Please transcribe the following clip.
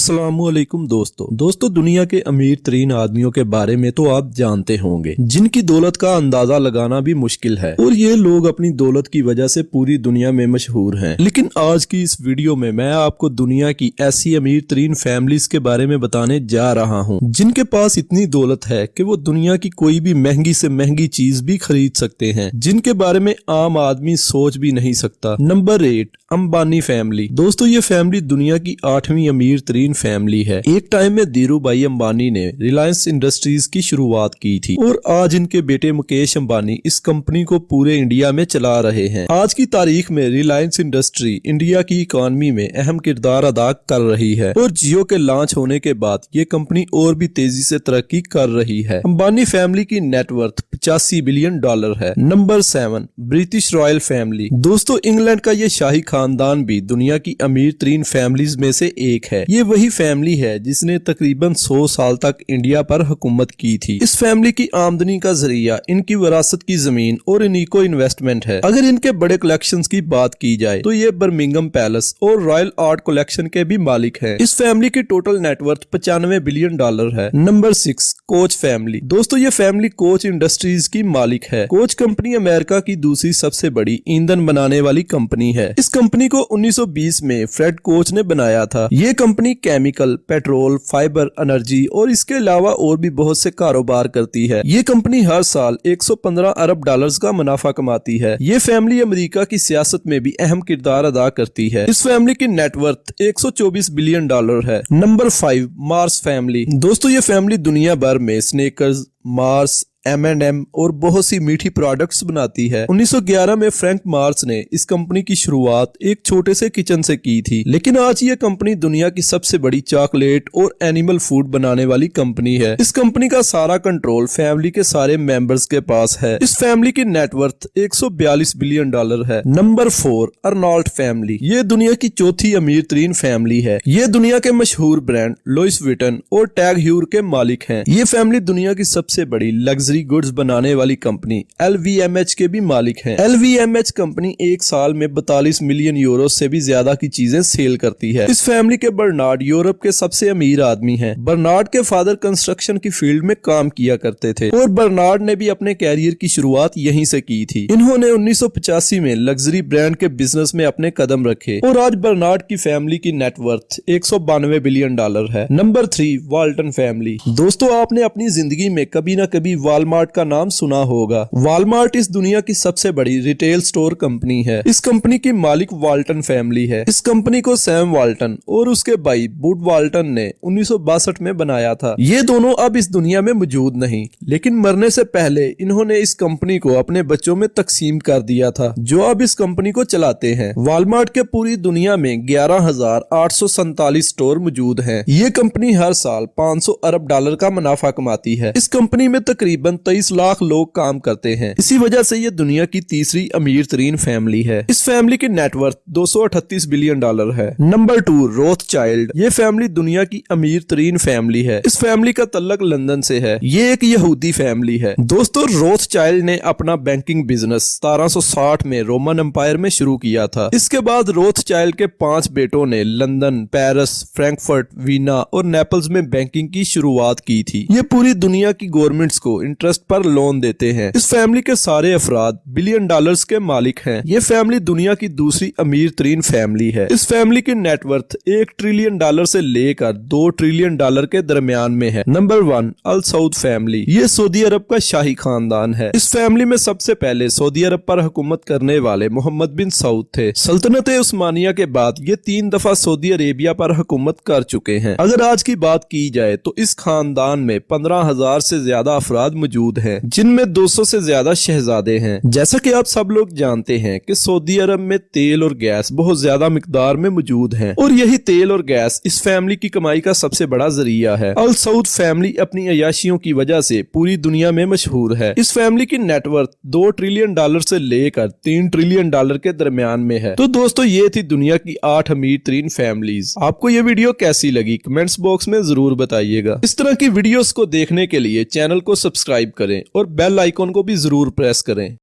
अस्सलामुअलैकुम दोस्तों दुनिया के अमीर तरीन आदमियों के बारे में तो आप जानते होंगे, जिनकी दौलत का अंदाजा लगाना भी मुश्किल है और ये लोग अपनी दौलत की वजह से पूरी दुनिया में मशहूर हैं। लेकिन आज की इस वीडियो में मैं आपको दुनिया की ऐसी अमीर तरीन फैमिलीज के बारे में बताने जा रहा हूँ जिनके पास इतनी दौलत है कि वो दुनिया की कोई भी महंगी से महंगी चीज भी खरीद सकते हैं, जिनके बारे में आम आदमी सोच भी नहीं सकता। Number 8, Ambani family. दोस्तों ये फैमिली दुनिया की 8वीं अमीर तरीन फैमिली है। एक टाइम में धीरू भाई अंबानी ने रिलायंस इंडस्ट्रीज की शुरुआत की थी और आज इनके बेटे मुकेश अंबानी इस कंपनी को पूरे इंडिया में चला रहे हैं। आज की तारीख में रिलायंस इंडस्ट्री इंडिया की इकोनॉमी में अहम किरदार अदा कर रही है और जियो के लॉन्च होने के बाद ये कंपनी और भी तेजी से तरक्की कर रही है। अंबानी फैमिली की नेटवर्थ $85 बिलियन है। Number 7, British royal family. दोस्तों इंग्लैंड का ये शाही खानदान भी दुनिया की अमीर तरीन फैमिलीज में से एक है। ये वही फैमिली है जिसने तकरीबन 100 साल तक इंडिया पर हुकूमत की थी। इस फैमिली की आमदनी का जरिया इनकी विरासत की जमीन और इनको इन्वेस्टमेंट है। अगर इनके बड़े कलेक्शंस की बात की जाए तो ये बर्मिंघम पैलेस और रॉयल आर्ट कलेक्शन के भी मालिक हैं। इस फैमिली की टोटल नेटवर्थ $95 बिलियन है। Number 6, coach family. दोस्तों ये फैमिली कोच इंडस्ट्रीज की मालिक है। कोच कंपनी अमेरिका की दूसरी सबसे बड़ी ईंधन बनाने वाली कंपनी है। इस कंपनी को 1920 में फ्रेड कोच ने बनाया था। ये company chemical, petrol, fibre, energy और इसके अलावा और भी बहुत से कारोबार करती है। ये कंपनी हर साल $115 अरब का मुनाफा कमाती है। ये फैमिली अमेरिका की सियासत में भी अहम किरदार अदा करती है। इस फैमिली की नेटवर्थ $124 बिलियन है। Number 5, Mars family. दोस्तों ये फैमिली दुनिया भर में स्नेकर्स, मार्स, M&M और बहुत सी मीठी प्रोडक्ट्स बनाती है। 1911 में फ्रैंक मार्स ने इस कंपनी की शुरुआत एक छोटे से किचन से की थी, लेकिन आज ये कंपनी दुनिया की सबसे बड़ी चॉकलेट और एनिमल फूड बनाने वाली कंपनी है। इस कंपनी का सारा कंट्रोल फैमिली के सारे मेंबर्स के पास है। इस फैमिली की नेटवर्थ $142 बिलियन है। Number 4, Arnault family. ये दुनिया की चौथी अमीर तरीन फैमिली है। ये दुनिया के मशहूर ब्रांड लुइस विटन और टैग ह्यूर के मालिक हैं। ये फैमिली दुनिया की सबसे बड़ी लग्जरी गुड्स बनाने वाली कंपनी LVMH के भी मालिक हैं। LVMH कंपनी एक साल में 42 मिलियन यूरो से भी ज्यादा की चीजें सेल करती है। इस फैमिली के बर्नार्ड यूरोप के सबसे अमीर आदमी हैं। बर्नार्ड के फादर कंस्ट्रक्शन की फील्ड में काम किया करते थे और बर्नार्ड ने भी अपने कैरियर की शुरुआत यहीं से की थी। इन्होंने 1985 में लग्जरी ब्रांड के बिजनेस में अपने कदम रखे और आज बर्नार्ड की फैमिली की नेटवर्थ $192 बिलियन है। Number 3, Walton family. दोस्तों आपने अपनी जिंदगी में कभी न कभी वालमार्ट का नाम सुना होगा। वालमार्ट इस दुनिया की सबसे बड़ी रिटेल स्टोर कंपनी है। इस कंपनी की मालिक वाल्टन फैमिली है। इस कंपनी को सैम वाल्टन और उसके भाई बुड वाल्टन ने 1962 में बनाया था। ये दोनों अब इस दुनिया में मौजूद नहीं, लेकिन मरने से पहले इन्होंने इस कंपनी को अपने बच्चों में तकसीम कर दिया था, जो अब इस कंपनी को चलाते हैं। वालमार्ट के पूरी दुनिया में 11,847 स्टोर मौजूद हैं। ये कंपनी हर साल $500 अरब का मुनाफा कमाती है। इस कंपनी में तकरीबन 23 लाख लोग काम करते हैं। इसी वजह से ये दुनिया की तीसरी अमीर तरीन फैमिली है। इस फैमिली की नेटवर्थ $238 बिलियन है। नंबर 2, रोथशाइल्ड। ये फैमिली दुनिया की अमीर तरीन फैमिली है। इस फैमिली का तल्लक लंदन से है। ये एक यहूदी फैमिली है। दोस्तों रोथशाइल्ड ने अपना बैंकिंग बिजनेस 1760 में रोमन एम्पायर में शुरू किया था। इसके बाद रोथशाइल्ड के 5 बेटों ने लंदन, पेरिस, फ्रैंकफर्ट, वीना और नेपल्स में बैंकिंग की शुरुआत की थी। ये पूरी दुनिया की गवर्नमेंट्स को इंटरेस्ट पर लोन देते हैं। इस फैमिली के सारे अफराद बिलियन डॉलर्स के मालिक हैं। ये फैमिली दुनिया की दूसरी अमीर तरीन फैमिली है। इस फैमिली की नेटवर्थ $1 ट्रिलियन से लेकर $2 ट्रिलियन के दरमियान में है। नंबर 1, अल सऊद फैमिली। ये सऊदी अरब का शाही खानदान है। इस फैमिली में सबसे पहले सऊदी अरब पर हुकूमत करने वाले मोहम्मद बिन सऊद थे। सल्तनत उस्मानिया के बाद ये 3 दफा सऊदी अरेबिया पर हुकूमत कर चुके हैं। अगर आज की बात की जाए तो इस खानदान में 15,000 से ज्यादा अफराद मौजूद हैं, जिनमें 200 से ज्यादा शहजादे हैं। जैसा कि आप सब लोग जानते हैं कि सऊदी अरब में तेल और गैस बहुत ज्यादा मिकदार में मौजूद हैं और यही तेल और गैस इस फैमिली की कमाई का सबसे बड़ा जरिया है। अल सऊद फैमिली अपनी अयाशियों की वजह से पूरी दुनिया में मशहूर है। इस फैमिली की नेटवर्थ $2 ट्रिलियन से लेकर $3 ट्रिलियन के दरमियान में है। तो दोस्तों ये थी दुनिया की 8 अमीर तरीन फैमिलीज। आपको ये वीडियो कैसी लगी कमेंट्स बॉक्स में जरूर बताइएगा। इस तरह की वीडियोस को देखने के लिए चैनल को सब्सक्राइब करें और बेल आइकॉन को भी जरूर प्रेस करें।